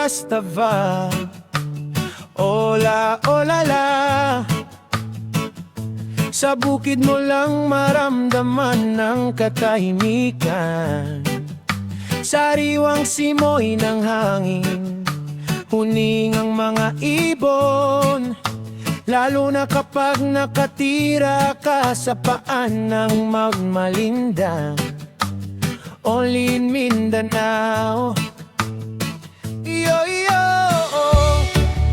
Rastava. Ola, olala. Sa bukid mo lang maramdaman ng katahimikan. Sariwang simoy ng hangin, huning ang mga ibon. Lalo na kapag nakatira ka sa paan ng Magmalinda. Only in Mindanao. Yo, yo,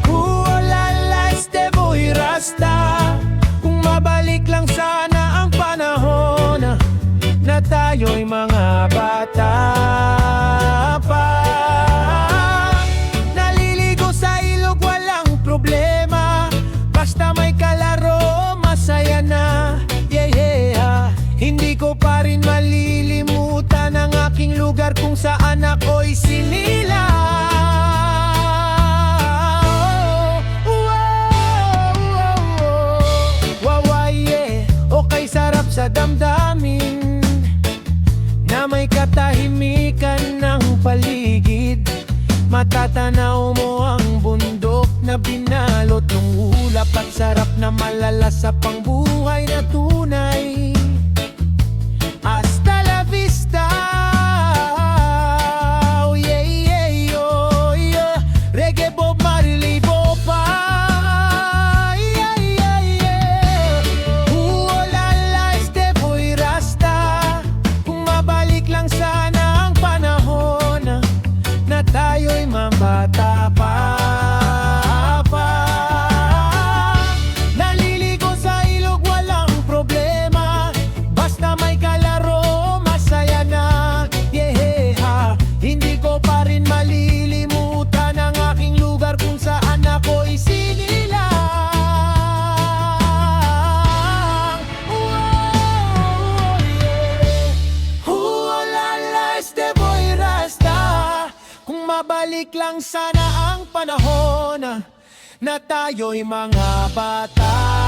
huwalala, este boy rasta. Kung mabalik lang sana ang panahon na tayo'y mga bata pa. Naliligo sa ilog, walang problema. Basta may kalaro, masaya na. Yeah, yeah. Hindi ko pa rin malilimutan ang aking lugar kung saan ako'y sinila. Sarap sa damdamin na may katahimikan ng paligid. Matatanaw mo ang bundok na binalot ng ulap at sarap na malala sa pangbuhay na tunay. Hasta la vista. Oh, yeah, yeah, oh, yeah. Reggae, Bob Marley, Bopa. Tayo'y mambata pa. Naliligo sa ilog, walang problema. Basta may kalaro, masaya na. Yeah, hindi ko pa rin malilimutan ang aking lugar kung saan ako'y sinilang. Oh, yeah. Huwalala, este boy rasta. Kung mabalik lang sana ang panahon na tayo'y mga bata.